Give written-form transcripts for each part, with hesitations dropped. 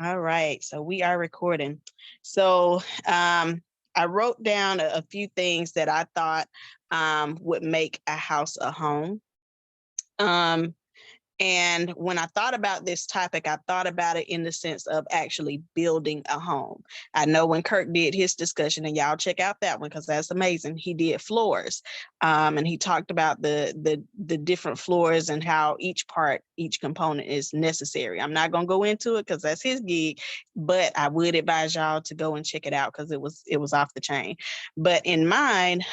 All right, so we are recording. So I wrote down a few things that I thought would make a house a home. Um, and when I thought about this topic, I thought about it in the sense of actually building a home. I know when Kirk did his discussion, and y'all check out that one because that's amazing. He did floors, and he talked about the different floors and how each part, each component is necessary. I'm not gonna go into it because that's his gig, but I would advise y'all to go and check it out because it was off the chain. But in mine,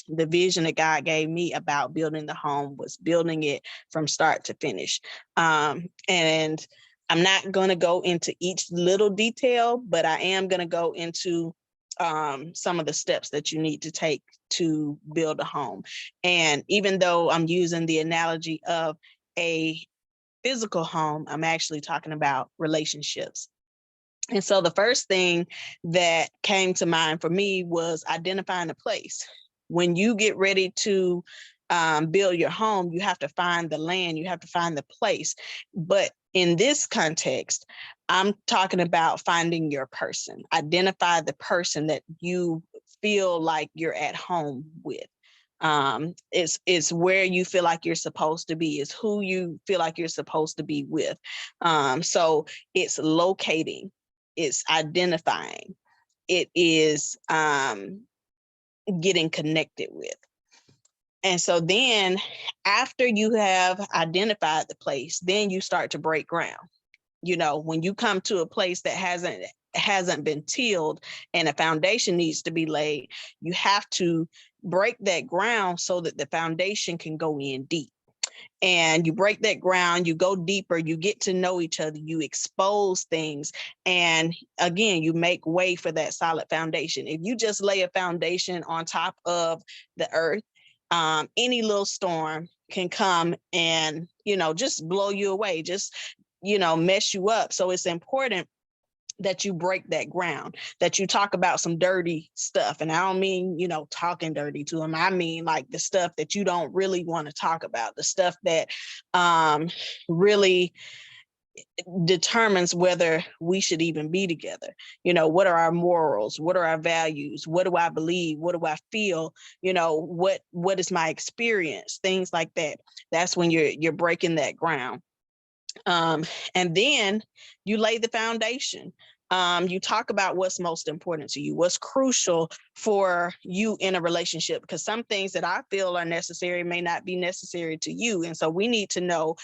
the vision that God gave me about building the home was building it from start to finish. And I'm not going to go into each little detail, but I am going to go into some of the steps that you need to take to build a home. And even though I'm using the analogy of a physical home, I'm actually talking about relationships. And so the first thing that came to mind for me was identifying a place. When you get ready to build your home, you have to find the land, you have to find the place. But in this context, I'm talking about finding your person. Identify the person that you feel like you're at home with. It's where you feel like you're supposed to be, it's who you feel like you're supposed to be with. So it's locating, it's identifying, it is getting connected with. And so then after you have identified the place, then you start to break ground. You know, when you come to a place that hasn't been tilled and a foundation needs to be laid, you have to break that ground so that the foundation can go in deep. And you break that ground, you go deeper, you get to know each other, you expose things, and again, you make way for that solid foundation. If you just lay a foundation on top of the earth, any little storm can come and, just blow you away, just, mess you up. So it's important that you break that ground, that you talk about some dirty stuff. And I don't mean, talking dirty to them. I mean, like the stuff that you don't really want to talk about, the stuff that really determines whether we should even be together. What are our morals? What are our values? What do I believe? What do I feel? What is my experience? Things like that. That's when you're breaking that ground. And then you lay the foundation. You talk about what's most important to you, what's crucial for you in a relationship, because some things that I feel are necessary may not be necessary to you. And so we need to know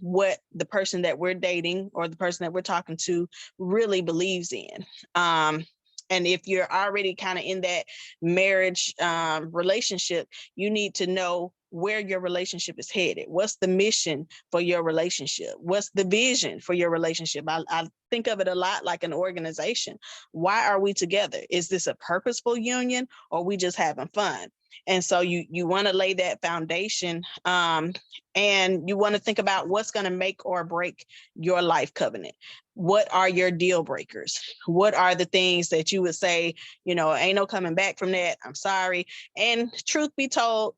what the person that we're dating or the person that we're talking to really believes in. And if you're already kind of in that marriage relationship, you need to know where your relationship is headed. What's the mission for your relationship? What's the vision for your relationship? I think of it a lot like an organization. Why are we together? Is this a purposeful union, or are we just having fun? And so you want to lay that foundation, and you want to think about what's going to make or break your life covenant. What are your deal breakers? What are the things that you would say, ain't no coming back from that, I'm sorry? And truth be told,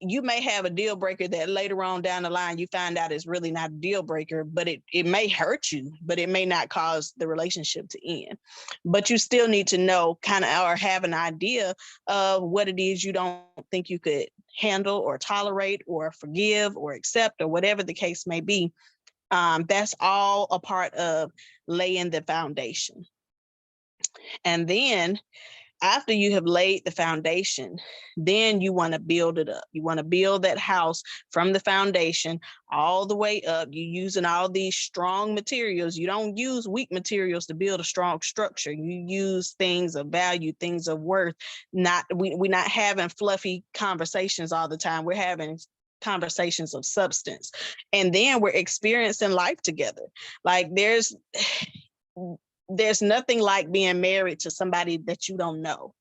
you may have a deal breaker that later on down the line you find out is really not a deal breaker, but it may hurt you, but it may not cause the relationship to end. But you still need to know kind of, or have an idea of what it is you don't think you could handle or tolerate or forgive or accept, or whatever the case may be. That's all a part of laying the foundation. And then after you have laid the foundation, then you want to build it up. You want to build that house from the foundation all the way up. You're using all these strong materials. You don't use weak materials to build a strong structure. You use things of value, things of worth. We're not having fluffy conversations all the time. We're having conversations of substance. And then we're experiencing life together. Like there's nothing like being married to somebody that you don't know.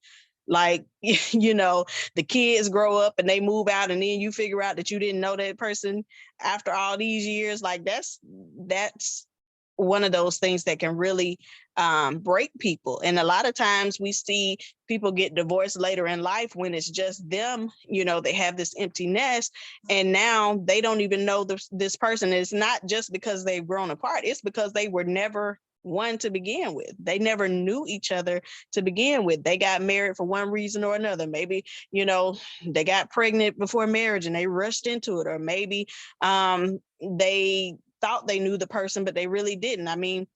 Like, the kids grow up and they move out, and then you figure out that you didn't know that person after all these years. Like that's one of those things that can really break people. And a lot of times we see people get divorced later in life when it's just them, they have this empty nest, and now they don't even know this person. It's not just because they've grown apart, it's because they were never one to begin with. They never knew each other to begin with. They got married for one reason or another. Maybe, they got pregnant before marriage and they rushed into it, or maybe they thought they knew the person, but they really didn't. I mean,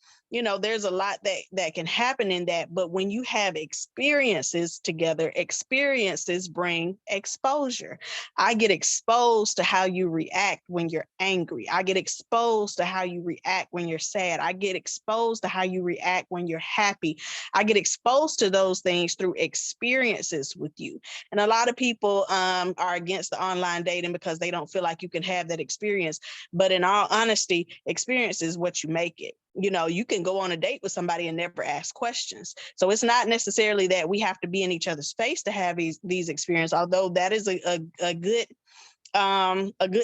there's a lot that can happen in that. But when you have experiences together, experiences bring exposure. I get exposed to how you react when you're angry. I get exposed to how you react when you're sad. I get exposed to how you react when you're happy. I get exposed to those things through experiences with you. And a lot of people are against the online dating because they don't feel like you can have that experience. But in all honesty, experience is what you make it. You can go on a date with somebody and never ask questions. So it's not necessarily that we have to be in each other's face to have these experiences, although that is a good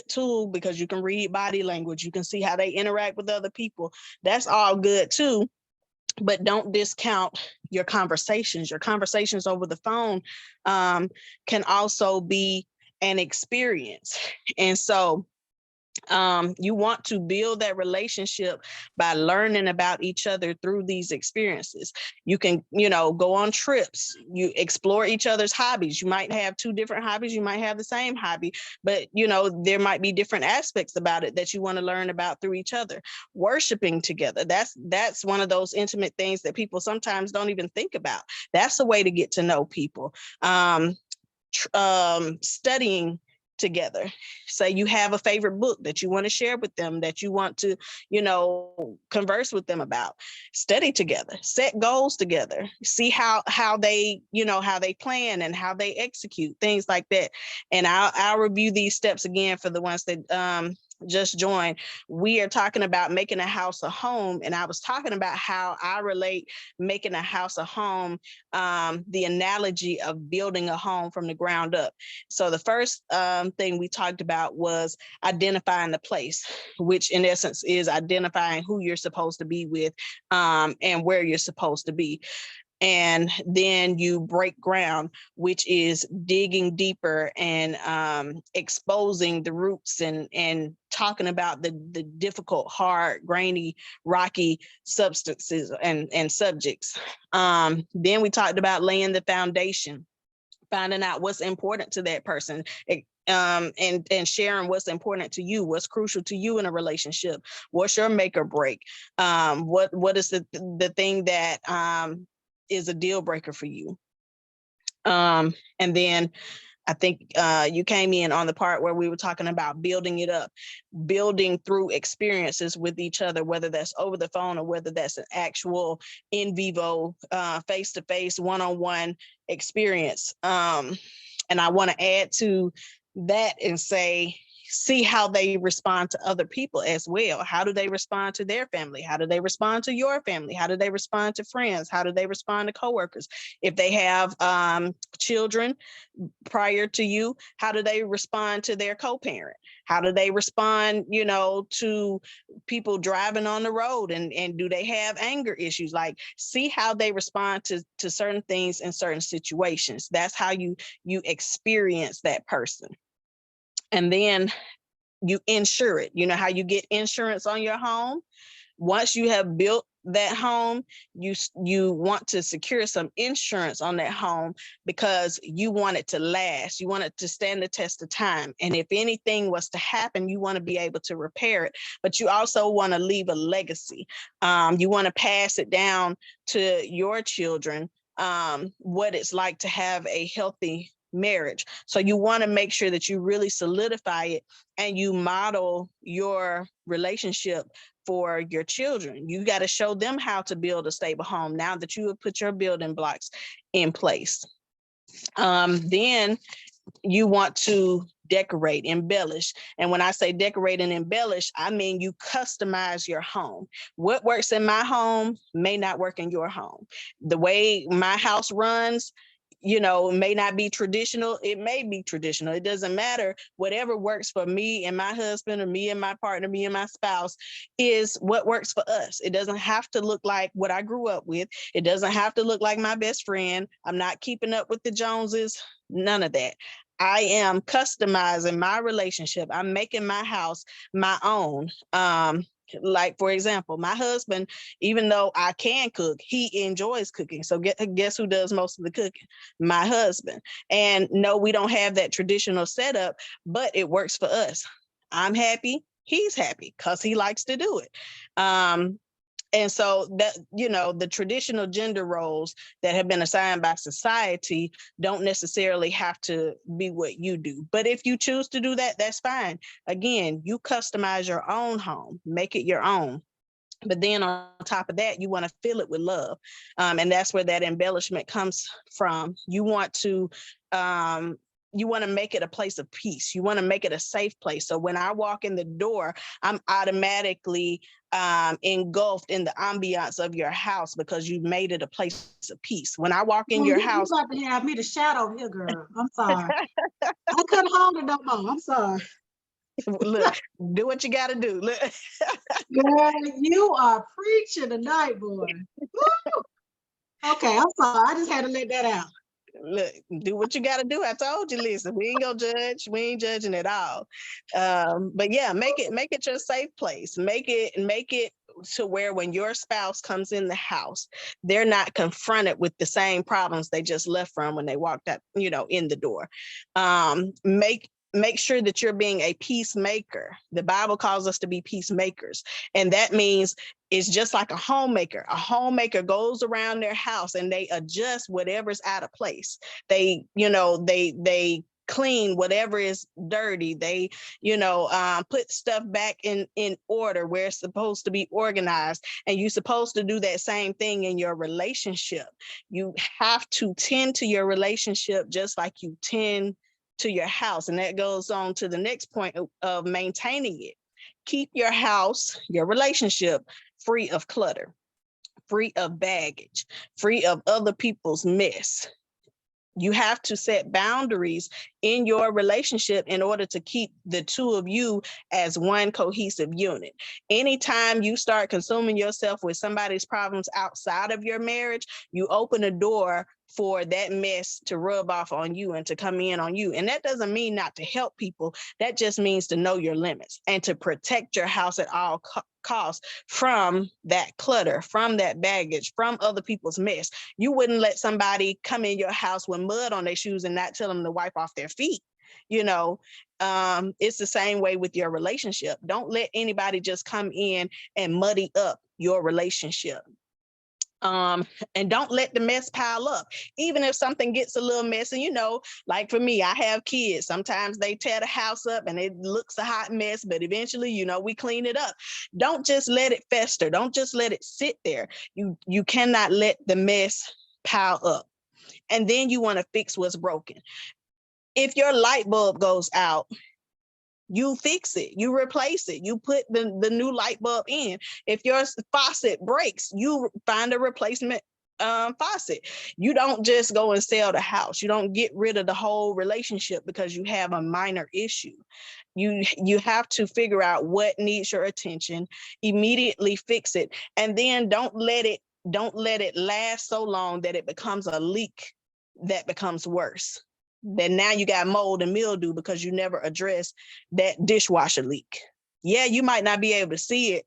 tool, because you can read body language, you can see how they interact with other people. That's all good too. But don't discount your conversations. Your conversations over the phone can also be an experience. And so you want to build that relationship by learning about each other through these experiences. You can, go on trips, you explore each other's hobbies. You might have two different hobbies, you might have the same hobby, but there might be different aspects about it that you want to learn about through each other. Worshiping together, that's one of those intimate things that people sometimes don't even think about. That's a way to get to know people. Studying together. Say you have a favorite book that you want to share with them, that you want to, converse with them about. Study together, set goals together, see how they, how they plan and how they execute, things like that. And I'll review these steps again for the ones that just joined. We are talking about making a house a home, and I was talking about how I relate making a house a home, the analogy of building a home from the ground up. So the first thing we talked about was identifying the place, which in essence is identifying who you're supposed to be with, and where you're supposed to be. And then you break ground, which is digging deeper and exposing the roots and talking about the difficult, hard, grainy, rocky substances and subjects. Then we talked about laying the foundation, finding out what's important to that person, and sharing what's important to you, what's crucial to you in a relationship, what's your make or break, what is the thing that is a deal breaker for you. And then I think you came in on the part where we were talking about building it up, building through experiences with each other, whether that's over the phone or whether that's an actual in vivo, face-to-face, one-on-one experience. And I want to add to that and say, see how they respond to other people as well. How do they respond to their family? How do they respond to your family? How do they respond to friends? How do they respond to coworkers? If they have children prior to you, how do they respond to their co-parent? How do they respond, to people driving on the road, and do they have anger issues? Like, see how they respond to certain things in certain situations. That's how you experience that person. And then you insure it. You know how you get insurance on your home? Once you have built that home, you want to secure some insurance on that home, because you want it to last. You want it to stand the test of time. And if anything was to happen, you want to be able to repair it, but you also want to leave a legacy. You want to pass it down to your children, what it's like to have a healthy marriage. So you want to make sure that you really solidify it and you model your relationship for your children. You got to show them how to build a stable home now that you have put your building blocks in place. Then you want to decorate, embellish. And when I say decorate and embellish, I mean you customize your home. What works in my home may not work in your home. The way my house runs, may not be traditional. It may be traditional. It doesn't matter. Whatever works for me and my husband, or me and my partner, me and my spouse, is what works for us. It doesn't have to look like what I grew up with. It doesn't have to look like my best friend. I'm not keeping up with the Joneses. None of that. I am customizing my relationship. I'm making my house my own. Like, for example, my husband, even though I can cook, he enjoys cooking. So guess who does most of the cooking? My husband. And no, we don't have that traditional setup, but it works for us. I'm happy. He's happy because he likes to do it. And so that, the traditional gender roles that have been assigned by society don't necessarily have to be what you do. But if you choose to do that, that's fine. Again, you customize your own home, make it your own. But then on top of that, you want to fill it with love. And that's where that embellishment comes from. You want to make it a place of peace. You want to make it a safe place. So when I walk in the door, I'm automatically engulfed in the ambiance of your house because you made it a place of peace. When I walk in your house, you about to have me the shadow here, girl. I'm sorry. I couldn't hold it no more. I'm sorry. look, do what you got to do. Look. Girl, you are preaching tonight, boy. Woo! Okay, I'm sorry. I just had to let that out. Look, do what you got to do. I told you, listen, we ain't gonna judge. We ain't judging at all. But yeah, make it your safe place. Make it to where when your spouse comes in the house, they're not confronted with the same problems they just left from when they walked up, in the door. Make sure that you're being a peacemaker. The Bible calls us to be peacemakers. And that means it's just like a homemaker. A homemaker goes around their house and they adjust whatever's out of place. They clean whatever is dirty. They, put stuff back in order where it's supposed to be organized. And you're supposed to do that same thing in your relationship. You have to tend to your relationship just like you tend to your house. And that goes on to the next point of maintaining it. Keep your house, your relationship, free of clutter, free of baggage, free of other people's mess. You have to set boundaries in your relationship in order to keep the two of you as one cohesive unit. Anytime you start consuming yourself with somebody's problems outside of your marriage, you open a door for that mess to rub off on you and to come in on you. And that doesn't mean not to help people. That just means to know your limits and to protect your house at all costs from that clutter, from that baggage, from other people's mess. You wouldn't let somebody come in your house with mud on their shoes and not tell them to wipe off their feet. It's the same way with your relationship. Don't let anybody just come in and muddy up your relationship. And don't let the mess pile up. Even if something gets a little messy, like for me, I have kids. Sometimes they tear the house up and it looks a hot mess, but eventually, we clean it up. Don't just let it fester. Don't just let it sit there. You cannot let the mess pile up. And then you want to fix what's broken. If your light bulb goes out, you fix it, you replace it, you put the new light bulb in. If your faucet breaks, you find a replacement faucet. You don't just go and sell the house. You don't get rid of the whole relationship because you have a minor issue. You have to figure out what needs your attention, immediately fix it, and then don't let it last so long that it becomes a leak that becomes worse. Then now you got mold and mildew because you never addressed that dishwasher leak. Yeah, you might not be able to see it,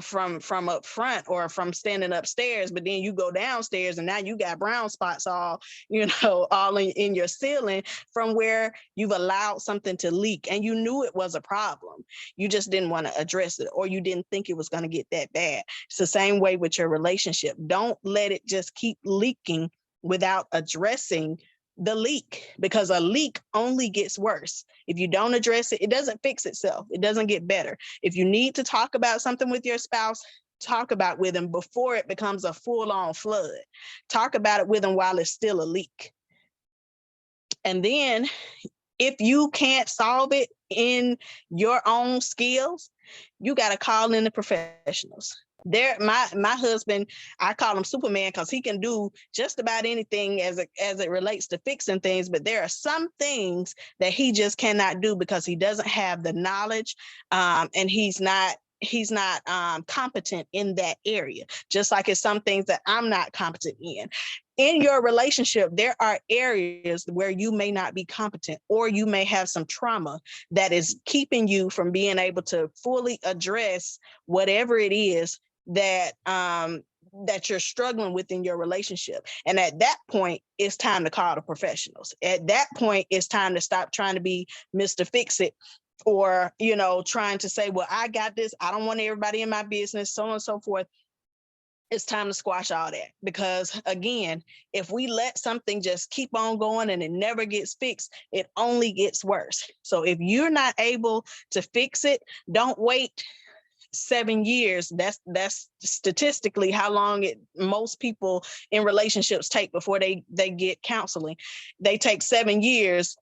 from up front or from standing upstairs, but then you go downstairs and now you got brown spots all in your ceiling from where you've allowed something to leak and you knew it was a problem. You just didn't want to address it, or you didn't think it was going to get that bad. It's the same way with your relationship. Don't let it just keep leaking without addressing the leak, because a leak only gets worse. If you don't address it, it doesn't fix itself. It doesn't get better. If you need to talk about something with your spouse, talk about with them before it becomes a full-on flood. Talk about it with them while it's still a leak. And then if you can't solve it in your own skills, you got to call in the professionals. My husband, I call him Superman because he can do just about anything as it relates to fixing things, but there are some things that he just cannot do because he doesn't have the knowledge, and he's not competent in that area, just like it's some things that I'm not competent in. In your relationship, there are areas where you may not be competent, or you may have some trauma that is keeping you from being able to fully address whatever it is that that you're struggling with in your relationship. And at that point, it's time to call the professionals. At that point, it's time to stop trying to be Mr. Fix-It, or, trying to say, well, I got this. I don't want everybody in my business, so on and so forth. It's time to squash all that, because again, if we let something just keep on going and it never gets fixed, it only gets worse. So if you're not able to fix it, don't wait 7 years. That's statistically how long most people in relationships take before they get counseling. They take 7 years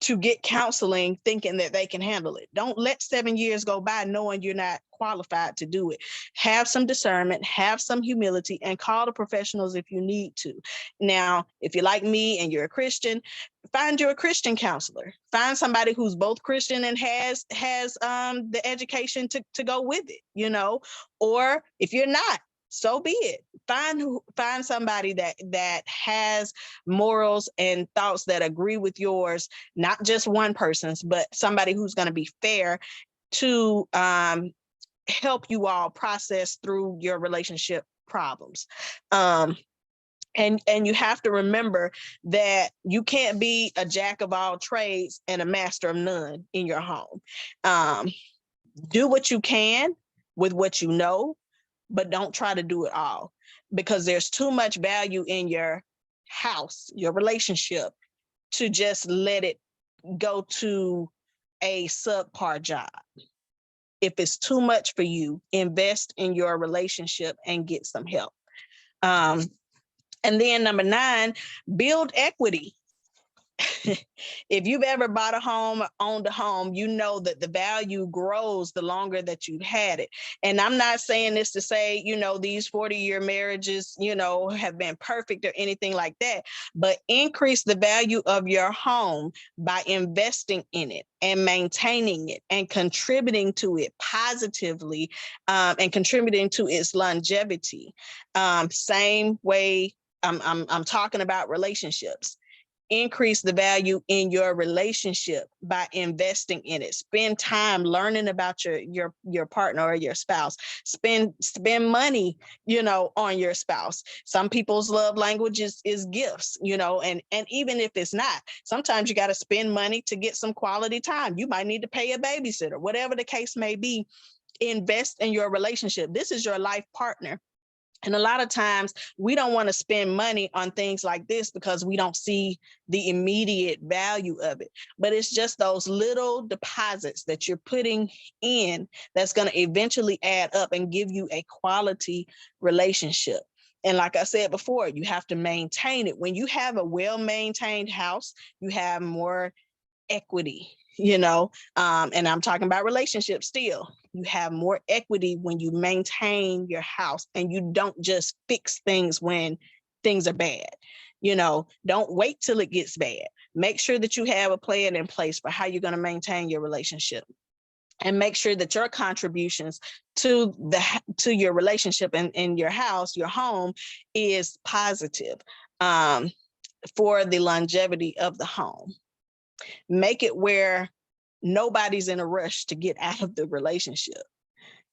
to get counseling, thinking that they can handle it. Don't let 7 years go by knowing you're not qualified to do it. Have some discernment, have some humility, and call the professionals if you need to. Now, if you're like me and you're a Christian, find you a Christian counselor. Find somebody who's both Christian and has the education to go with it, or if you're not, so be it. Find somebody that has morals and thoughts that agree with yours, not just one person's, but somebody who's going to be fair to help you all process through your relationship problems. And you have to remember that you can't be a jack of all trades and a master of none in your home. Do what you can with what you know, but don't try to do it all, because there's too much value in your house, your relationship, to just let it go to a subpar job. If it's too much for you, invest in your relationship and get some help. And then number 9, build equity. If you've ever bought a home, owned a home, you know that the value grows the longer that you've had it. And I'm not saying this to say, these 40-year marriages, have been perfect or anything like that, but increase the value of your home by investing in it and maintaining it and contributing to it positively, and contributing to its longevity. Same way I'm talking about relationships. Increase the value in your relationship by investing in it. Spend time learning about your partner or your spouse. Spend money, on your spouse. Some people's love language is gifts, and even if it's not, sometimes you got to spend money to get some quality time. You might need to pay a babysitter, whatever the case may be. Invest in your relationship. This is your life partner. And a lot of times we don't want to spend money on things like this because we don't see the immediate value of it. But it's just those little deposits that you're putting in that's going to eventually add up and give you a quality relationship. And like I said before, you have to maintain it. When you have a well-maintained house, you have more equity, and I'm talking about relationships still. You have more equity when you maintain your house and you don't just fix things when things are bad. Don't wait till it gets bad. Make sure that you have a plan in place for how you're going to maintain your relationship, and make sure that your contributions to your relationship and your house, your home, is positive, for the longevity of the home. Make it where nobody's in a rush to get out of the relationship.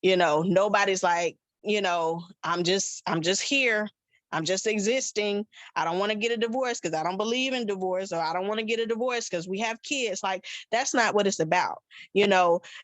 Nobody's like, I'm just here. I'm just existing. I don't want to get a divorce because I don't believe in divorce, or I don't want to get a divorce because we have kids. Like, that's not what it's about.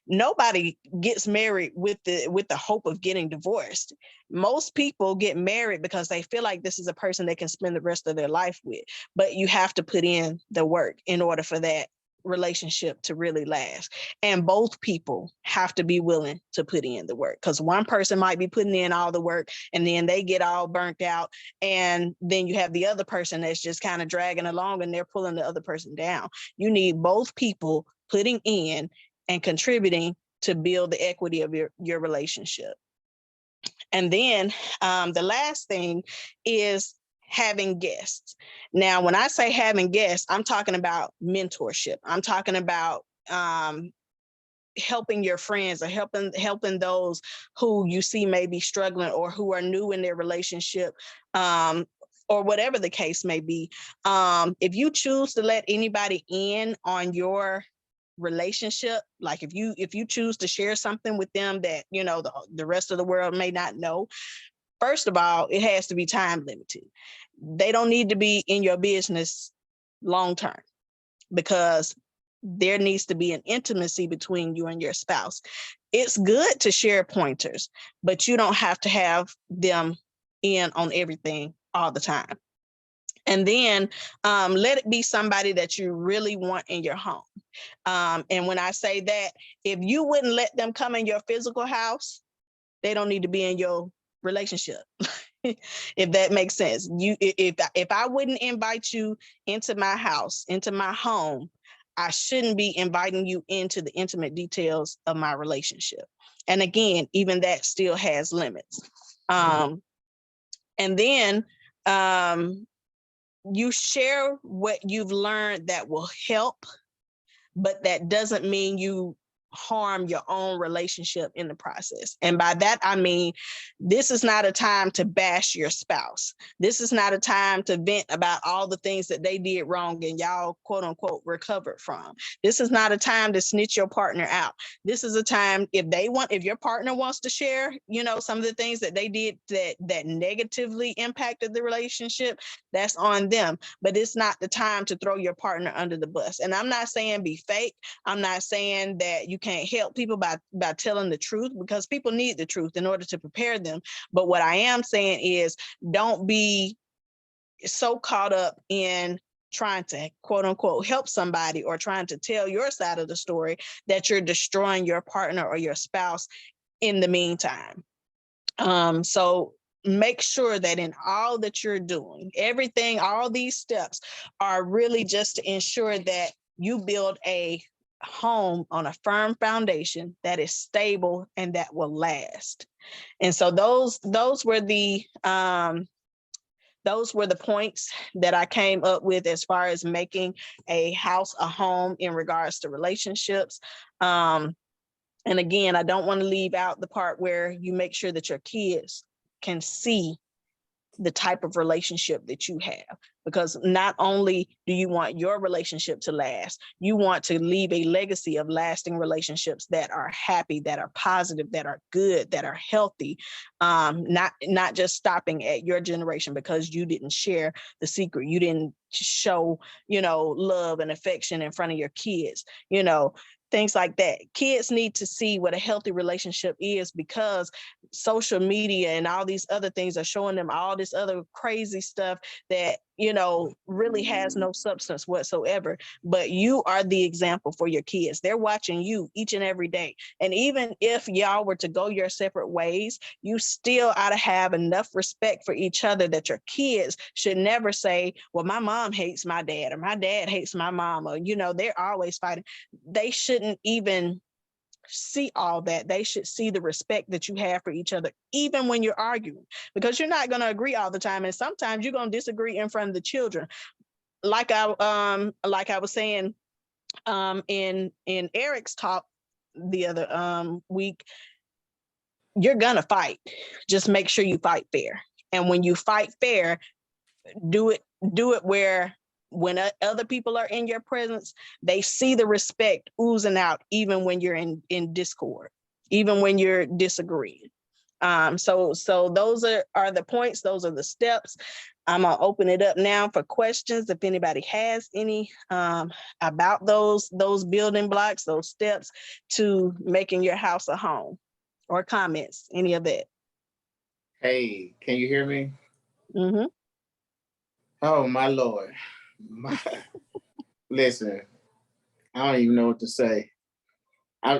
Nobody gets married with the hope of getting divorced. Most people get married because they feel like this is a person they can spend the rest of their life with. But you have to put in the work in order for that relationship to really last. And both people have to be willing to put in the work, because one person might be putting in all the work and then they get all burnt out, and then you have the other person that's just kind of dragging along and they're pulling the other person down. You need both people putting in and contributing to build the equity of your relationship. And then the last thing is having guests. Now, when I say having guests, I'm talking about mentorship. I'm talking about helping your friends or helping those who you see may be struggling or who are new in their relationship, or whatever the case may be. If you choose to let anybody in on your relationship, like if you choose to share something with them that the rest of the world may not know, first of all, it has to be time limited. They don't need to be in your business long term, because there needs to be an intimacy between you and your spouse. It's good to share pointers, but you don't have to have them in on everything all the time. And then let it be somebody that you really want in your home. And when I say that, if you wouldn't let them come in your physical house, they don't need to be in your relationship. If that makes sense. If I wouldn't invite you into my house, into my home, I shouldn't be inviting you into the intimate details of my relationship. And again, even that still has limits. And then you share what you've learned that will help, but that doesn't mean you harm your own relationship in the process. And by that, I mean, this is not a time to bash your spouse. This is not a time to vent about all the things that they did wrong and y'all, quote unquote, recovered from. This is not a time to snitch your partner out. This is a time, if your partner wants to share, some of the things that they did that negatively impacted the relationship, that's on them. But it's not the time to throw your partner under the bus. And I'm not saying be fake. I'm not saying that you can't help people by telling the truth, because people need the truth in order to prepare them. But what I am saying is, don't be so caught up in trying to, quote unquote, help somebody or trying to tell your side of the story that you're destroying your partner or your spouse in the meantime. So make sure that in all that you're doing, everything, all these steps are really just to ensure that you build a home on a firm foundation that is stable and that will last. And so those were the points that I came up with as far as making a house a home in regards to relationships. And again, I don't want to leave out the part where you make sure that your kids can see the type of relationship that you have, because not only do you want your relationship to last, you want to leave a legacy of lasting relationships that are happy, that are positive, that are good, that are healthy, not just stopping at your generation because you didn't share the secret, you didn't show love and affection in front of your kids, things like that. Kids need to see what a healthy relationship is, because social media and all these other things are showing them all this other crazy stuff that, really has no substance whatsoever. But you are the example for your kids. They're watching you each and every day. And even if y'all were to go your separate ways, you still ought to have enough respect for each other that your kids should never say, well, my mom hates my dad, or my dad hates my mom, or, they're always fighting. They shouldn't even see all that. They should see the respect that you have for each other, even when you're arguing, because you're not going to agree all the time. And sometimes you're going to disagree in front of the children. Like I was saying, in Eric's talk the other week, you're going to fight. Just make sure you fight fair. And when you fight fair, do it where when other people are in your presence, they see the respect oozing out, even when you're in discord, even when you're disagreeing. So those are the points. Those are the steps. I'm gonna open it up now for questions. If anybody has any about those building blocks, those steps to making your house a home, or comments, any of that. Hey, can you hear me? Mm-hmm. Oh my Lord. Listen, I don't even know what to say. I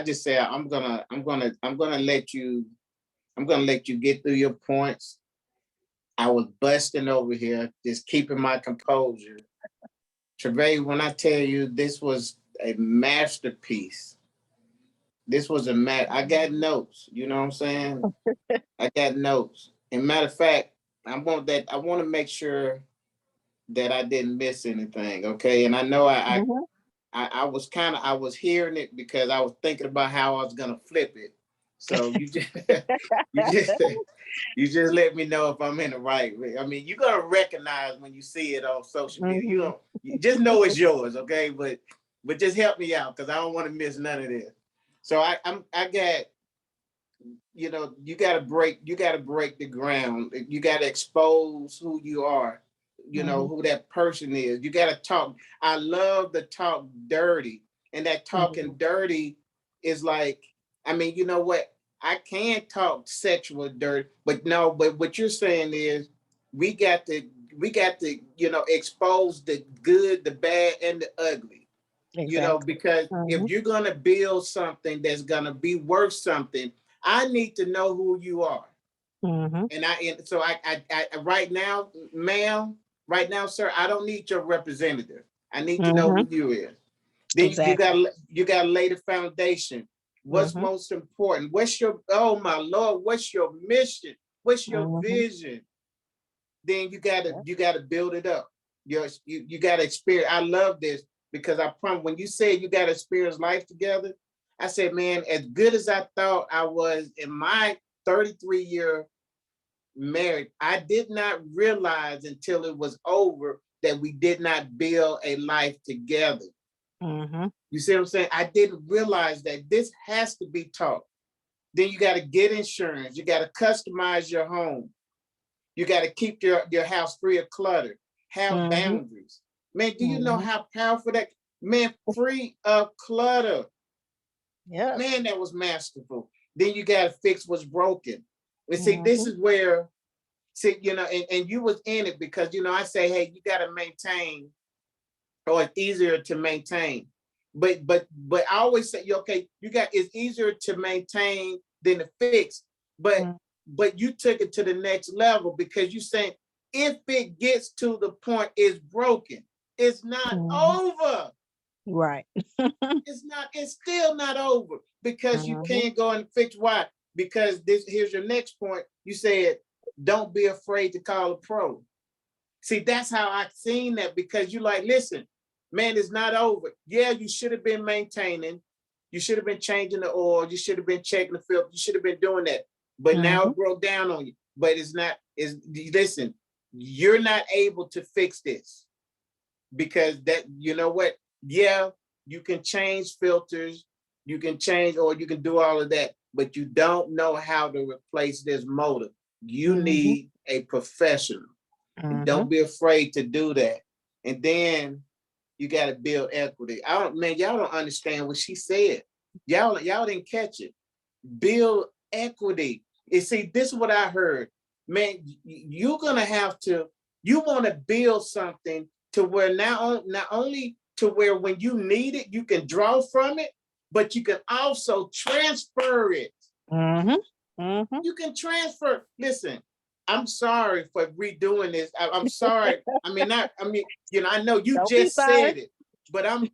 just say I'm gonna let you get through your points. I was busting over here, just keeping my composure. Travaé, when I tell you this was a masterpiece, this was I got notes, you know what I'm saying? I got notes. And matter of fact, I want to make sure that I didn't miss anything. Okay. And I know I was hearing it because I was thinking about how I was gonna flip it. So you just you just you just let me know if I'm in the right way. I mean, you're gonna recognize when you see it on social media. Mhm. You just know it's yours, okay? But just help me out because I don't want to miss none of this. So I got, you gotta break the ground. You gotta expose who you are, who that person is. You gotta talk. I love the talk dirty. And that talking dirty is like, I mean, you know what? I can talk sexual dirt, but no, but what you're saying is we got to expose the good, the bad, and the ugly. Exactly. Because if Mhm. you're gonna build something that's gonna be worth something, I need to know who you are. Mhm. And so I right now, ma'am, right now, sir, I don't need your representative. I need to know Mhm. who you is. Then Exactly. you got to lay the foundation. What's Mhm. most important? What's your, oh my Lord, what's your mission? What's your Mhm. vision? Then Yep. you gotta build it up. You gotta experience. I love this because I promise when you say you gotta experience life together, I said, man, as good as I thought I was in my 33-year marriage, I did not realize until it was over that we did not build a life together. Mhm. You see what I'm saying? I didn't realize that this has to be taught. Then you got to get insurance. You got to customize your home. You got to keep your house free of clutter. Have Mhm. boundaries. Man, do you know Mhm. how powerful that, man, free of clutter. Yes. Man, that was masterful. Then you got to fix what's broken. And see, this Mhm. is where, see, and you was in it because, I say, hey, you got to maintain, or it's easier to maintain. But I always say, okay, it's easier to maintain than to fix. But Mhm. but you took it to the next level because you saying if it gets to the point it's broken, it's not Mhm. over. Right. It's still not over because you Mhm. can't go and fix. Why? Because here's your next point. You said don't be afraid to call a pro. See, that's how I seen that because you like, listen, man, it's not over. Yeah, you should have been maintaining. You should have been changing the oil. You should have been checking the filter. You should have been doing that. But now Mhm. it broke down on you. But it's not, listen, you're not able to fix this because that, you know what? Yeah, you can change filters. You can change or you can do all of that, but you don't know how to replace this motor. You Mhm. need a professional. And Mhm. don't be afraid to do that. And then you got to build equity. Y'all don't understand what she said. Y'all didn't catch it. Build equity. And see, this is what I heard. Man, you're gonna have to. You want to build something to where not only to where when you need it, you can draw from it, but you can also transfer it. Mhm. Mhm. You can transfer. Listen, I'm sorry for redoing this. I'm sorry. I mean, not. I mean, I know you Don't be just sorry. said it, but I'm.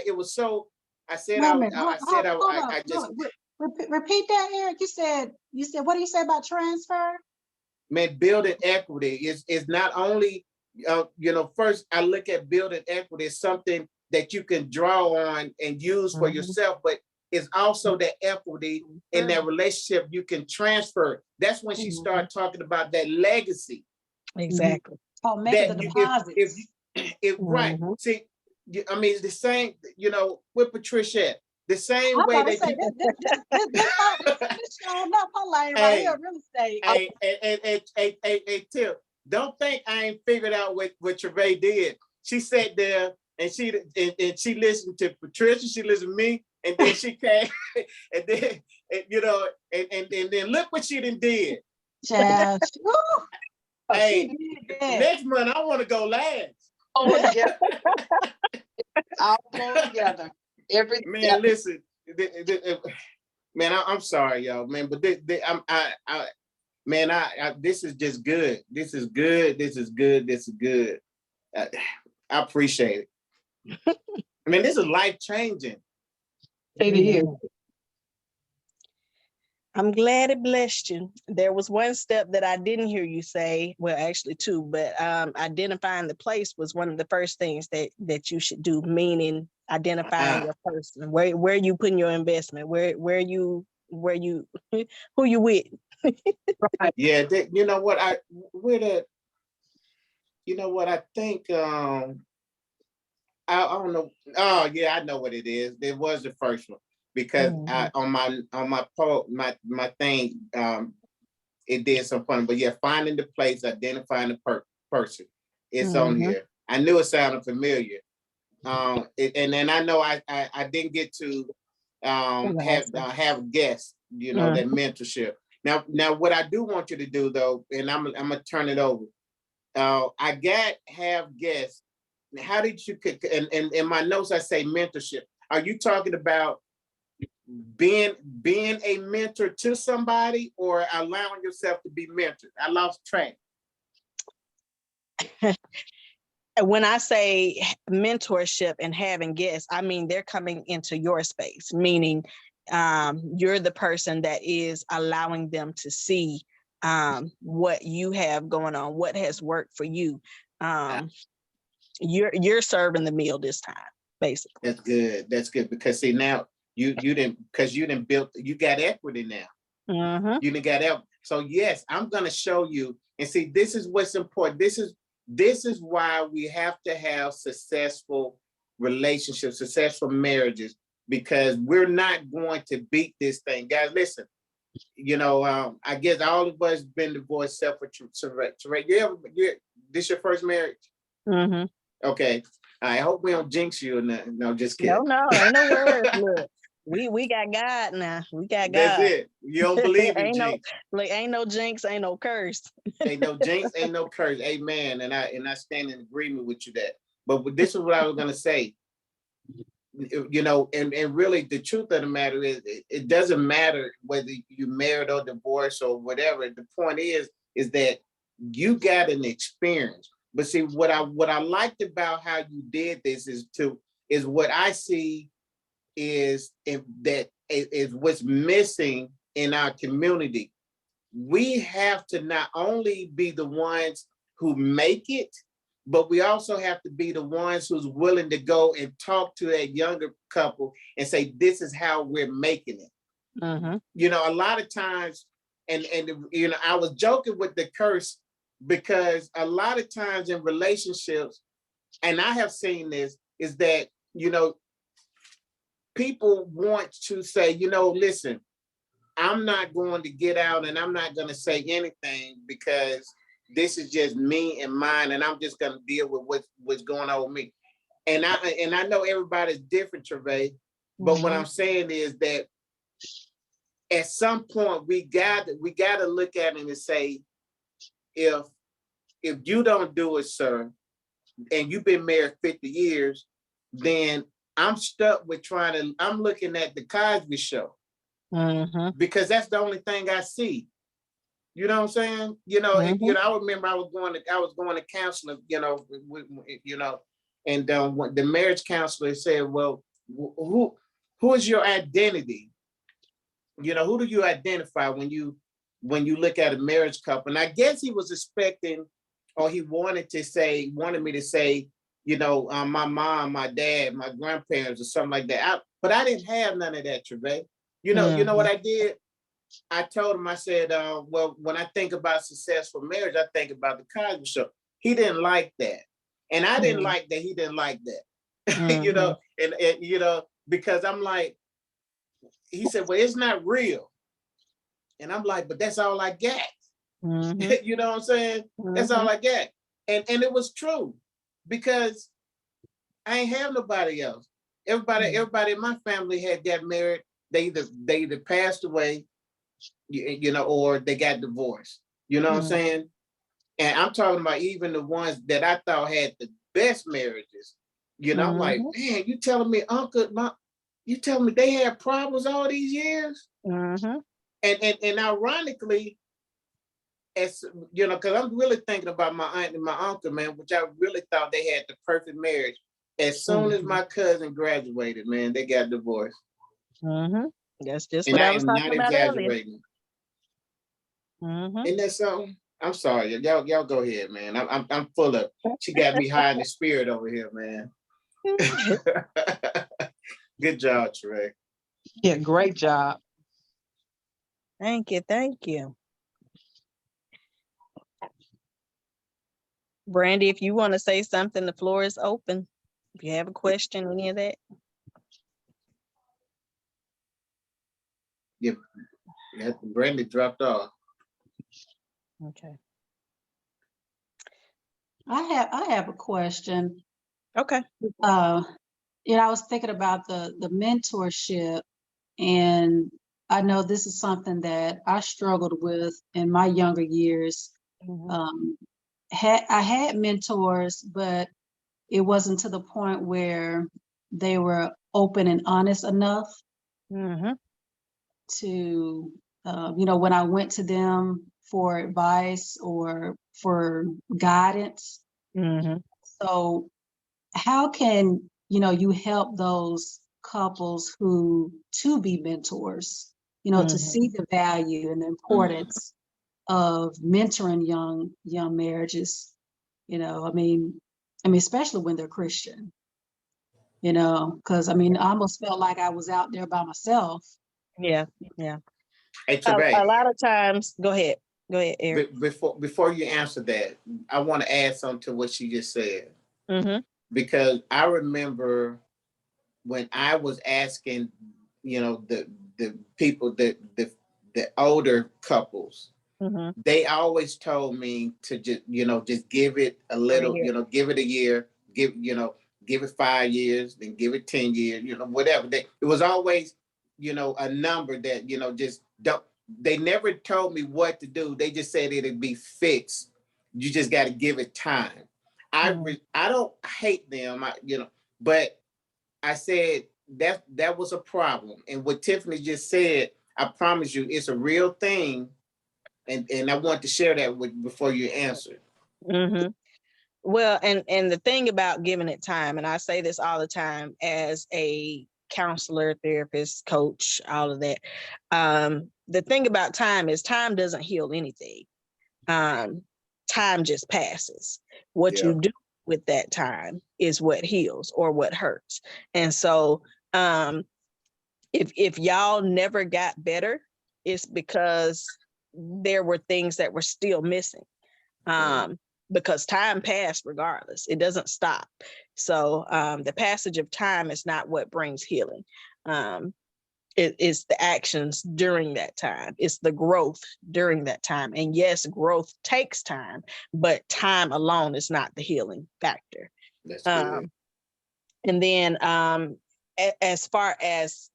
It was so. I said Wait a minute. I said Hold up. I No, just repeat that, Eric. You said, what do you say about transfer? meant building equity is not only. First I look at building equity as something that you can draw on and use for Mhm. yourself, but it's also that equity in that relationship you can transfer. That's when she Mhm. started talking about that legacy. Mhm. Exactly. Oh, making the That you if deposits. if right, Mhm. see, I mean, it's the same, with Patricia, the same I'm way about to that say you this showing up her lane right here, hey, real estate. hey, Tim, don't think I ain't figured out what Travaé did. She sat there and she listened to Patricia, she listened to me, and then she came and then and then look what she did. Child. Woo! Oh, she Hey, did that. next month I want to go last. All together, all flow together. Every Man, listen, man, I'm sorry, y'all, man, but man, this is just good. This is good. This is good. This is good. I, I appreciate it. I mean, this is life changing. it is. Mhm. I'm glad it blessed you. There was one step that I didn't hear you say. Well, actually two, but identifying the place was one of the first things that you should do. Meaning, identifying your person, where you putting your investment, where you who you with. Yeah, you know what I think I don't know. Oh yeah, I know what it is. It was the first one because I Mhm. on my poll my thing it did some fun. But yeah, finding the place, identifying the person. It's on Mhm. here. I knew it sounded familiar. And then I know I didn't get to Awesome. have guests, that Mhm. mentorship. Now what I do want you to do though, and I'm gonna turn it over. I got have guests. How did you and in my notes I say mentorship? Are you talking about being a mentor to somebody or allowing yourself to be mentored? I lost track. When I say mentorship and having guests, I mean they're coming into your space, meaning you're the person that is allowing them to see what you have going on, what has worked for you. Uh, Um, you're serving the meal this time, basically. that's good. That's good because see now you didn't because you didn't build you got equity now. Mm-hmm. You didn't got equity. So yes, I'm gonna show you and see this is what's important. This is why we have to have successful relationships, successful marriages, because we're not going to beat this thing. Guys, listen, I guess all of us been divorced except for Travaé. This your first marriage? Mm-hmm. Okay. I hope we don't jinx you or nothing. No, just No, kidding. no, ain't no words. Look, we got God now. We got That's God. it. You don't believe in ain't no jinx. ain't no jinx, ain't no curse. Ain't no jinx, ain't no curse. Amen. And I stand in agreement with you that. But this is what I was gonna say. And really the truth of the matter is it doesn't matter whether you married or divorced or whatever. The point is that you got an experience. But see, what I liked about how you did this is what I see is what's missing in our community. We have to not only be the ones who make it, but we also have to be the ones who's willing to go and talk to that younger couple and say, this is how we're making it. Mm-hmm. A lot of times, and I was joking with the curse because a lot of times in relationships, and I have seen this, is that, people want to say, listen, I'm not going to get out and I'm not going to say anything because this is just me and mine, and I'm just going to deal with what's going on with me. And I know everybody's different, Travaé, but what Mm-hmm. I'm saying is that at some point we got to look at it and say, if you don't do it, sir, and you've been married 50 years, then I'm stuck with I'm looking at the Cosby Show Mm-hmm. because that's the only thing I see. You know what I'm saying? Mm-hmm. I remember I was going to counseling, and when the marriage counselor said, "Well, who is your identity? Who do you identify when you look at a marriage couple?" And I guess he was expecting, or he wanted me to say, my mom, my dad, my grandparents, or something like that. But I didn't have none of that, Travay. You know what I did? I told him, I said, well, when I think about successful marriage, I think about the Cosby Show. He didn't like that. And I didn't like that he didn't like that. Mm-hmm. And because I'm like, he said, well, it's not real. And I'm like, but that's all I got. Mm-hmm. You know what I'm saying? That's Mm-hmm. all I got. And it was true because I ain't have nobody else. Everybody in my family had got married. They either passed away, or they got divorced. You know what I'm Mm-hmm. saying? And I'm talking about even the ones that I thought had the best marriages. I'm like, Mm-hmm. man, you telling me you telling me they had problems all these years? Mm-hmm. And ironically, as because I'm really thinking about my aunt and my uncle, man, which I really thought they had the perfect marriage. As soon as Mm-hmm. my cousin graduated, man, they got divorced. Mm-hmm. That's just And what I I was am talking not about earlier. exaggerating. Mm-hmm. Isn't that something? I'm sorry, y'all go ahead, man. I'm full of. She got me high in the spirit over here, man. Good job, Trey. Yeah, great job. Thank you. Thank you. Brandy, if you want to say something, the floor is open. If you have a question, any of that. Yeah, Brandy dropped off. Okay. I have a question. Okay. Uh, I was thinking about the mentorship, and I know this is something that I struggled with in my younger years. Mm-hmm. I had mentors, but it wasn't to the point where they were open and honest enough Mm-hmm. to, when I went to them for advice or for guidance. Mm-hmm. So how can, you help those couples who to be mentors, to Mm-hmm. see the value and the importance of mentoring young marriages, especially when they're Christian, because I almost felt like I was out there by myself. Yeah. Yeah. Hey, A Travay, lot of times, go ahead. Go ahead, Eric. before you answer that, I want to add something to what she just said, Mm-hmm. because I remember when I was asking, the people the older couples, Mm-hmm. they always told me to just give it a 3 little, years. give it a year, give it 5 years, then give it 10 years, whatever. It was always, a number that, just don't, they never told me what to do. They just said it'd be fixed. You just got to give it time. Mm-hmm. I don't hate them, but I said that was a problem. And what Tiffany just said, I promise you, it's a real thing. And I want to share that with before you answer. Mm-hmm. Well, and the thing about giving it time, and I say this all the time as a counselor, therapist, coach, all of that. The thing about time is time doesn't heal anything. Um, Time just passes. What Yeah. you do with that time is what heals or what hurts. And so um, if y'all never got better, it's because there were things that were still missing. Because time passed regardless. It doesn't stop. So the passage of time is not what brings healing. Um, it's the actions during that time. It's the growth during that time. And yes, growth takes time, but time alone is not the healing factor. That's good. Um, and then as far as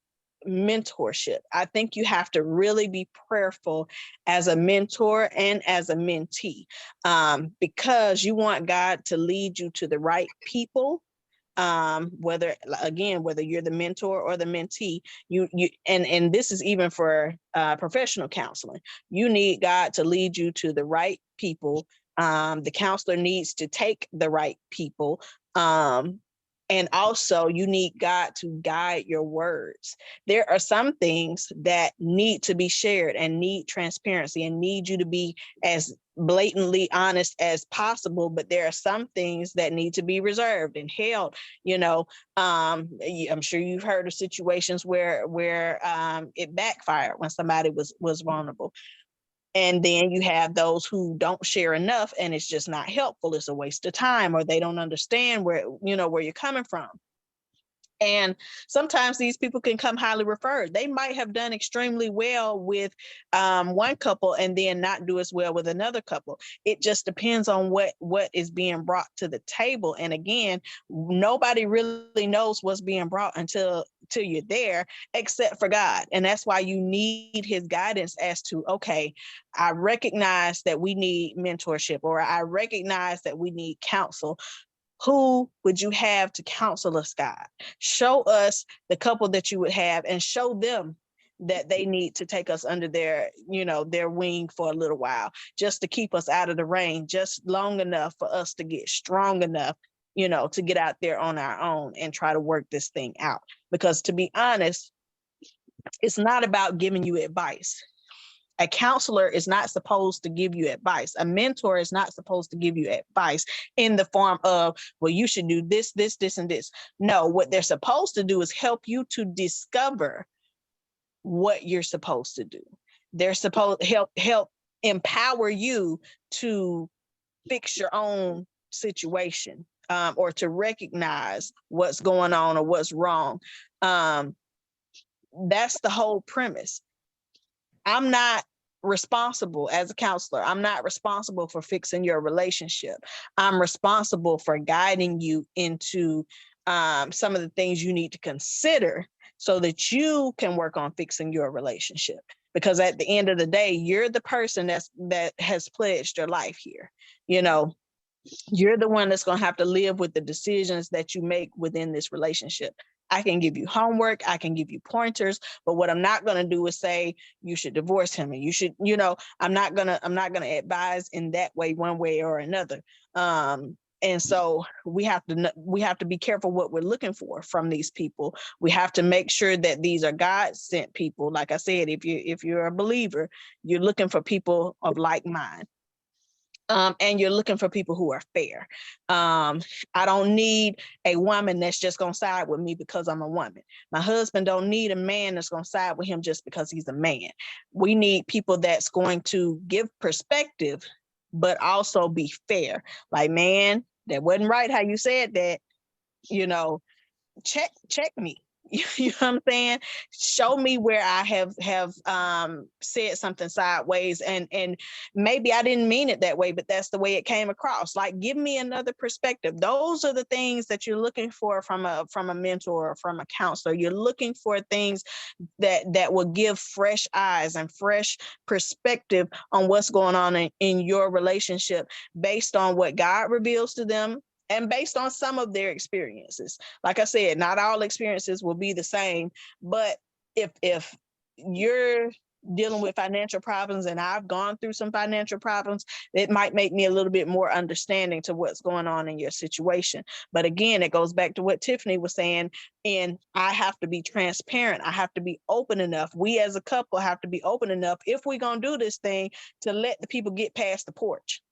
mentorship, I think you have to really be prayerful as a mentor and as a mentee, because you want God to lead you to the right people. Whether you're the mentor or the mentee, and this is even for professional counseling, you need God to lead you to the right people. The counselor needs to take the right people. And also you need God to guide your words. There are some things that need to be shared and need transparency and need you to be as blatantly honest as possible, but there are some things that need to be reserved and held. I'm sure you've heard of situations where it backfired when somebody was vulnerable. And then you have those who don't share enough and it's just not helpful. It's a waste of time, or they don't understand where you're coming from. And sometimes these people can come highly referred. They might have done extremely well with one couple and then not do as well with another couple. It just depends on what is being brought to the table. And again, nobody really knows what's being brought until you're there, except for God. And that's why you need his guidance as to, okay, I recognize that we need mentorship, or I recognize that we need counsel. Who would you have to counsel us, God? Show us the couple that you would have, and show them that they need to take us under their wing for a little while, just to keep us out of the rain, just long enough for us to get strong enough, to get out there on our own and try to work this thing out. Because to be honest, it's not about giving you advice. A counselor is not supposed to give you advice. A mentor is not supposed to give you advice in the form of, well, you should do this, this, this, and this. No, what they're supposed to do is help you to discover what you're supposed to do. They're supposed to help empower you to fix your own situation, or to recognize what's going on or what's wrong. That's the whole premise. I'm not responsible as a counselor. I'm not responsible for fixing your relationship. I'm responsible for guiding you into some of the things you need to consider so that you can work on fixing your relationship. Because at the end of the day, you're the person that has pledged your life here. You know, you're the one that's going to have to live with the decisions that you make within this relationship. I can give you homework, I can give you pointers, but what I'm not going to do is say you should divorce him and you should, I'm not going to advise in that way, one way or another. And so we have to be careful what we're looking for from these people. We have to make sure that these are God sent people. Like I said, if you're a believer, you're looking for people of like mind. And you're looking for people who are fair. I don't need a woman that's just going to side with me because I'm a woman. My husband don't need a man that's going to side with him just because he's a man. We need people that's going to give perspective, but also be fair. Like, man, that wasn't right how you said that. Check me. You know what I'm saying? Show me where I have said something sideways, and maybe I didn't mean it that way, but that's the way it came across. Like, give me another perspective. Those are the things that you're looking for from a mentor or from a counselor. You're looking for things that will give fresh eyes and fresh perspective on what's going on in your relationship based on what God reveals to them and based on some of their experiences. Like I said, not all experiences will be the same, but if you're dealing with financial problems and I've gone through some financial problems, it might make me a little bit more understanding to what's going on in your situation. But again, it goes back to what Tiffany was saying, and I have to be transparent. I have to be open enough. We as a couple have to be open enough, if we're going to do this thing, to let the people get past the porch.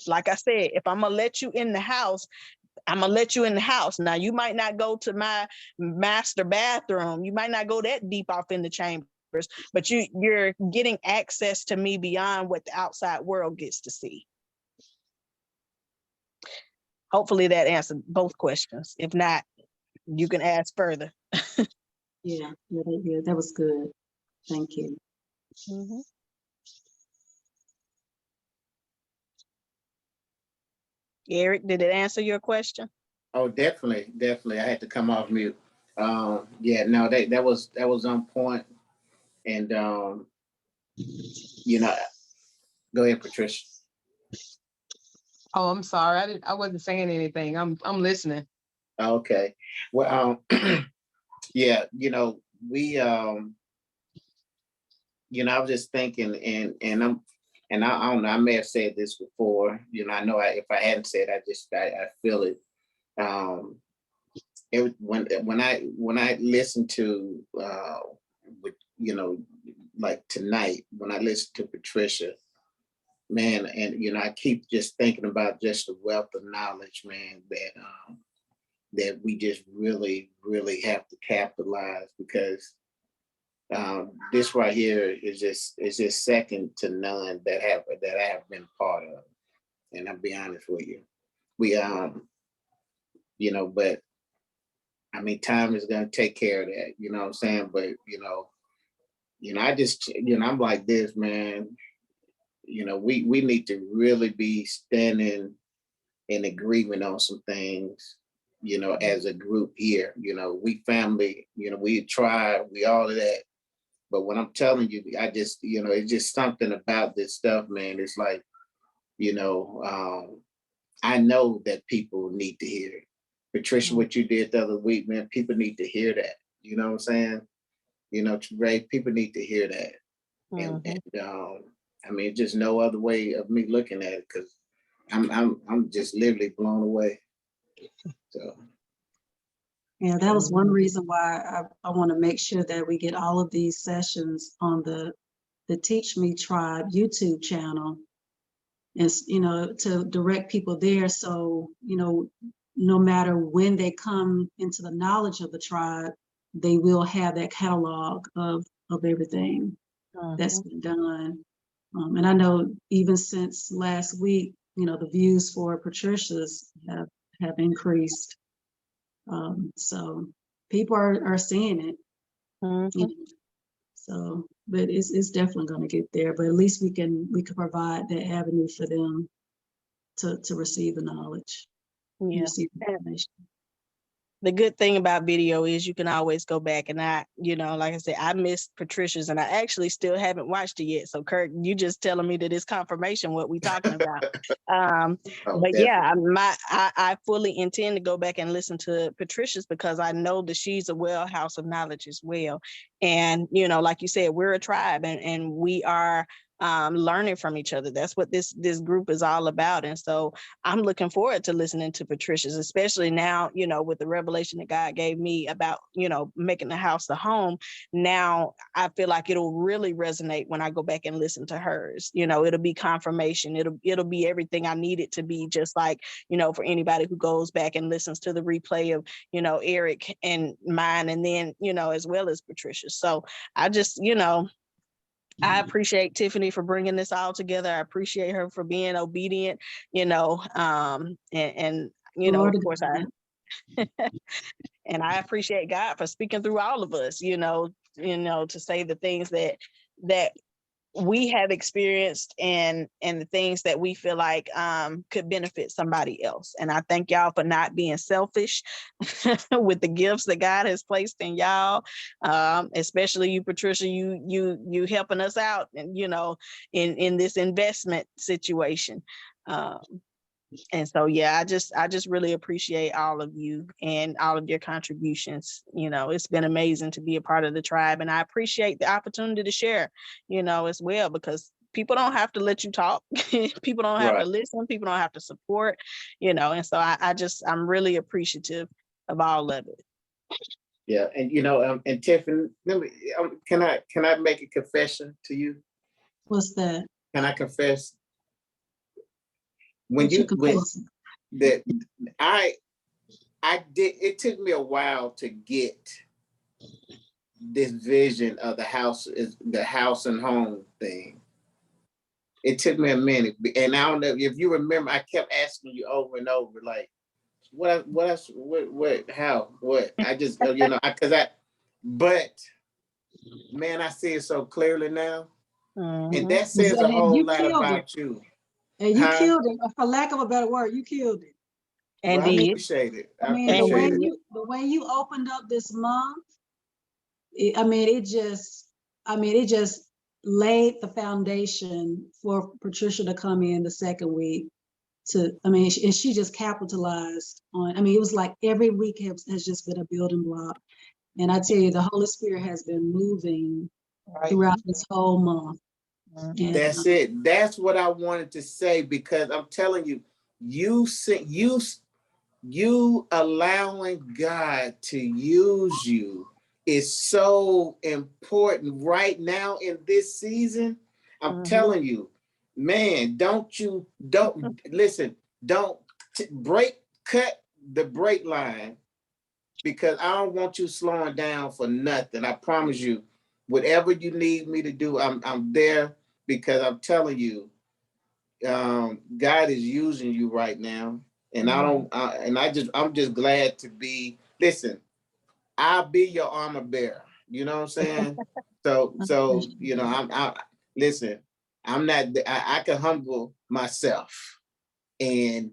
Like I said, if I'm gonna let you in the house, I'm gonna let you in the house. Now, you might not go to my master bathroom. You might not go that deep off in the chambers, but you're getting access to me beyond what the outside world gets to see. Hopefully that answered both questions. If not, you can ask further. Yeah, that was good. Thank you. Mm-hmm. Eric, did it answer your question? Oh, definitely. I had to come off mute. Yeah, no, that was on point. And go ahead, Patricia. Oh, I'm sorry. I wasn't saying anything. I'm listening. Okay. Well, yeah, we I was just thinking, and I don't know, I may have said this before, I know if I hadn't said, I feel it. When I listen to like tonight, when I listen to Patricia, man, and I keep just thinking about just the wealth of knowledge, man, that we just really, really have to capitalize, because this right here is just second to none that I have been part of. And I'll be honest with you. We but I mean, time is gonna take care of that, you know what I'm saying? But I just I'm like this, man. We need to really be standing in agreement on some things, as a group here. We family, we try, we all of that. But when I'm telling you, I just, it's just something about this stuff, man. It's like, I know that people need to hear it. Patricia, what you did the other week, man, people need to hear that. You know what I'm saying? Ray, people need to hear that. Mm-hmm. And I mean, just no other way of me looking at it, because I'm just literally blown away. So. Yeah, that was one reason why I want to make sure that we get all of these sessions on the the Teach Me Tribe YouTube channel, and to direct people there. So, no matter when they come into the knowledge of the tribe, they will have that catalog of everything that's been done. And I know even since last week, the views for Patricia's have increased. So people are seeing it. So, but it's definitely going to get there. But at least we can provide that avenue for them to receive the knowledge. Yeah. Receive the information. The good thing about video is you can always go back, and like I said, I missed Patricia's and I actually still haven't watched it yet. So Kirk, you just telling me that it's confirmation what we talking about. But yeah, I fully intend to go back and listen to Patricia's because I know that she's a well house of knowledge as well. And, like you said, we're a tribe and we are learning from each other. That's what this group is all about. And so I'm looking forward to listening to Patricia's, especially now, with the revelation that God gave me about, making the house the home. Now I feel like it'll really resonate when I go back and listen to hers. It'll be confirmation. It'll be everything I need it to be, just like, for anybody who goes back and listens to the replay of, Eric and mine, and then, as well as Patricia. So I just, I appreciate Tiffany for bringing this all together. I appreciate her for being obedient, and Lord, of course and I appreciate God for speaking through all of us, to say the things that we have experienced and the things that we feel like could benefit somebody else. And I thank y'all for not being selfish with the gifts that God has placed in y'all, especially you, Patricia, you helping us out, and in this investment situation. And so, yeah, I just really appreciate all of you and all of your contributions. It's been amazing to be a part of the tribe, and I appreciate the opportunity to share, as well, because people don't have to let you talk. People don't have to listen. People don't have to support, and so I'm really appreciative of all of it. Yeah. And, and Tiffany, can I make a confession to you? What's that? When that I did, it took me a while to get this vision of the house and home thing. It took me a minute, and I don't know if you remember, I kept asking you over and over, like, what, how, what? I just, but man, I see it so clearly now. And that says a whole lot about you. And you killed it, for lack of a better word, you killed it. And I appreciate it. The way you opened up this month, it just laid the foundation for Patricia to come in the second week. And she just capitalized on. It was like every week has just been a building block. And I tell you, the Holy Spirit has been moving throughout this whole month. And, that's it. That's what I wanted to say, because I'm telling you, you allowing God to use you is so important right now in this season. I'm telling you, man, don't listen, don't cut the brake line, because I don't want you slowing down for nothing. I promise you, whatever you need me to do, I'm there, because I'm telling you, God is using you right now. And I'm just glad to be, listen, I'll be your armor bearer. You know what I'm saying? So, listen, I'm not, I can humble myself and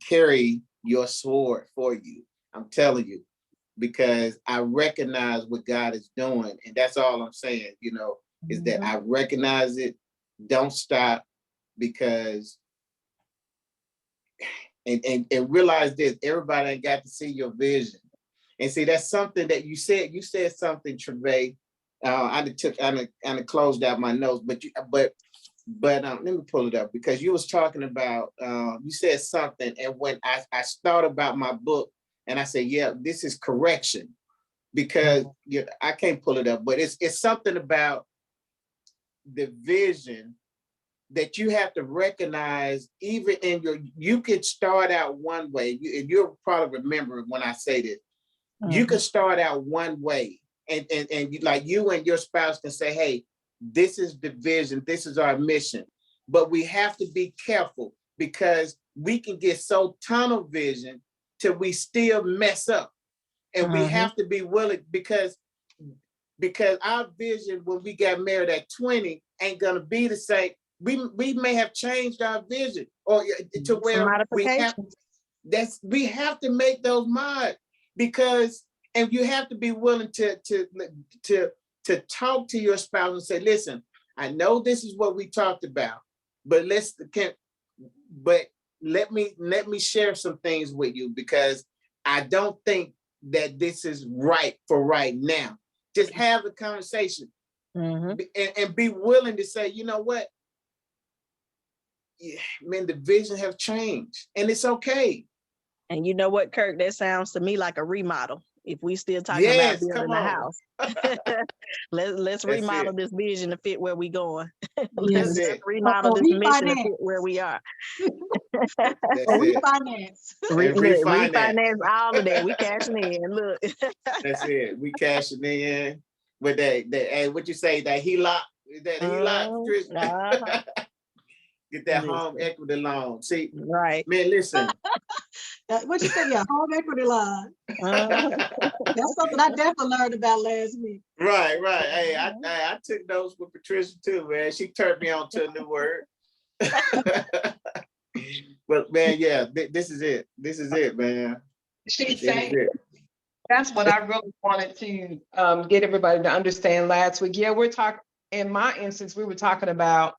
carry your sword for you. I'm telling you, because I recognize what God is doing. And that's all I'm saying, is that I recognize it. Don't stop, because and realize this, everybody ain't got to see your vision. And see, that's something that you said something, Travaé. I closed out my notes, but let me pull it up, because you was talking about, you said something, and when I thought about my book, and I said, yeah, this is correction, because I can't pull it up, but it's something about the vision that you have to recognize, even in you could start out one way, and you'll probably remember when I say this, you could start out one way, and like you and your spouse can say, hey, this is the vision, this is our mission. But we have to be careful, because we can get so tunnel vision till we still mess up. And we have to be willing, because our vision when we got married at 20 ain't gonna be the same. We may have changed our vision, or to where we have to make those mods, because, and you have to be willing to talk to your spouse and say, listen, I know this is what we talked about, but let me share some things with you, because I don't think that this is right for right now. Just have a conversation, and be willing to say, you know what? Yeah, man, the vision have changed, and it's okay. And you know what, Kirk? That sounds to me like a remodel. If we still talking about Yes, building come a on. house, let's remodel this vision to fit where we going. Yes. That's it. Remodel this mission to fit where we are. That's it. Refinance. Refinance. all of that. We cashing in. Look. That's it. We cashing in with that. Hey, what you say? That HELOC? That HELOC? Get that home equity loan. See, right, man. Listen. What you say? Yeah, home equity line. That's something I definitely learned about last week. Right. Hey, I took those with Patricia too, man. She turned me on to a new word. But man, yeah, this is it. This is it, man. She said, that's what I really wanted to get everybody to understand last week. Yeah, we're talking, in my instance, we were talking about,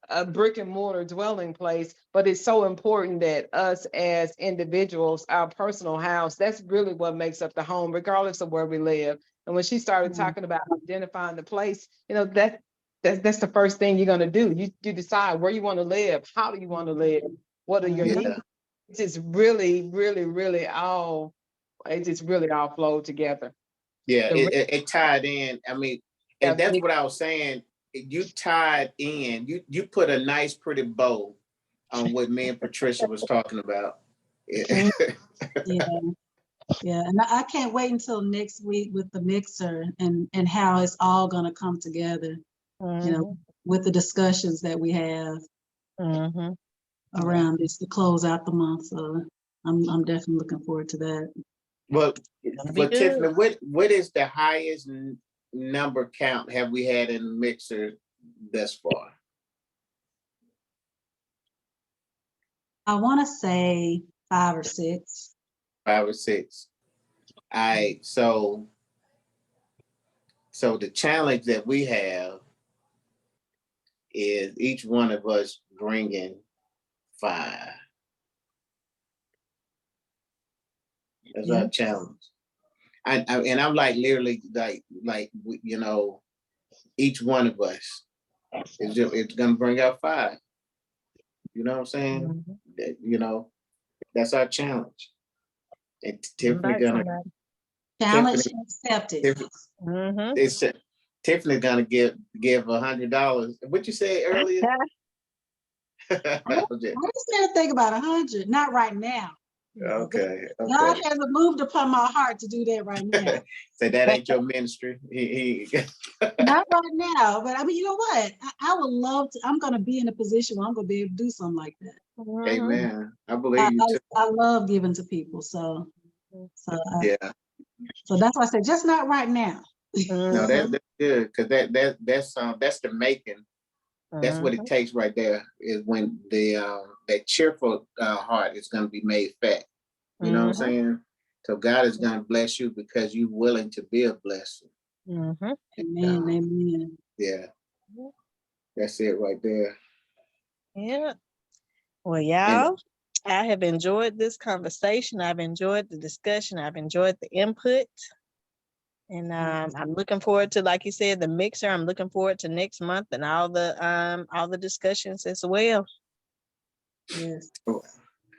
a brick and mortar dwelling place, but it's so important that us as individuals, our personal house, that's really what makes up the home, regardless of where we live. And when she started talking about identifying the place, that's the first thing you're going to do. You decide where you want to live, how do you want to live, what are your needs. It's just really, really, really all flowed together. Yeah, it tied in. I mean, and that's what I was saying. You tied in. You put a nice, pretty bow on what me and Patricia was talking about. Yeah. Yeah, and I can't wait until next week with the mixer and how it's all going to come together. With the discussions that we have around this to close out the month. So I'm definitely looking forward to that. Well, Tiffany, what is the highest number count have we had in the mixer thus far? I want to say 5 or 6. 5 or 6. So the challenge that we have is each one of us bringing 5. That's our challenge. And I'm like literally like each one of us it's gonna bring out 5. You know what I'm saying? That's our challenge. And Tiffany gonna challenge accepted. Tiffany gonna give $100. What you said earlier? I just didn't think about 100. Not right now. Okay. God hasn't moved upon my heart to do that right now. So that ain't your ministry. Not right now, but I mean, you know what? I would love to. I'm going to be in a position where I'm going to be able to do something like that. Amen. I believe you too. I love giving to people, so yeah. So that's why I said just not right now. No, that's good, because that's the making. That's what it takes right there, is when that cheerful heart is going to be made fat. You know what I'm saying? So God is going to bless you because you're willing to be a blessing. Amen. Amen. Yeah. That's it right there. Yeah. Well, y'all, I have enjoyed this conversation. I've enjoyed the discussion. I've enjoyed the input. And I'm looking forward to, like you said, the mixer. I'm looking forward to next month and all the discussions as well. Yes.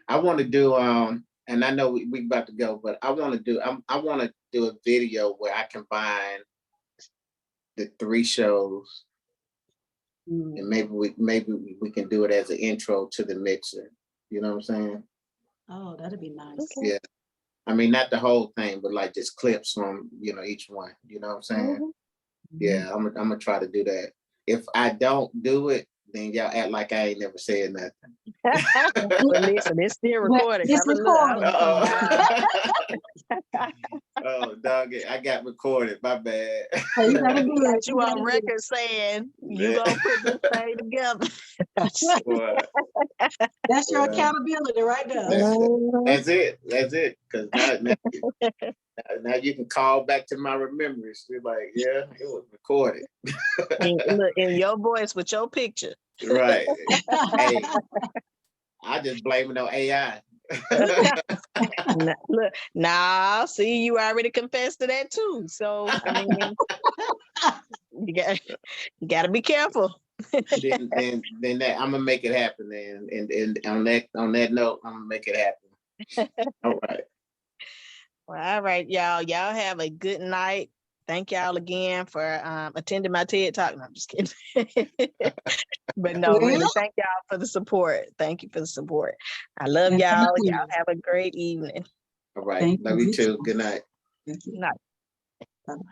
I want to do and I know we about to go, but I want to do a video where I combine the 3 shows Mm. and maybe we can do it as an intro to the mixer. You know what I'm saying? Oh, that'd be nice. Okay. Yeah. I mean, not the whole thing, but like just clips from, each one. You know what I'm saying? Mhm. Yeah, I'm gonna try to do that. If I don't do it, then y'all act like I ain't never said nothing. But listen, it's still recorded. It's Have a look. recorded. Oh, dog it. I got recorded. My bad. So you gotta We do got it. you on record saying you Yeah. gonna put this thing together. Boy, That's your Well, accountability right there. that's it. That's it. Because now you can call back to my remembrance. You're like, yeah, it was recorded. Look, in your voice with your picture. Right. Hey, I just blame it on AI. Look, nah, see, you already confessed to that too. So I mean, you got to be careful. then that I'm gonna make it happen. And on that note, I'm gonna make it happen. All right. Well, all right, y'all. Y'all have a good night. Thank y'all again for attending my TED Talk. No, I'm just kidding. But no, really, Well, thank y'all for the support. Thank you for the support. I love and y'all. thank you. Y'all have a great evening. All right. Thank Love you you. too. Good night. Thank you. Night. Bye-bye.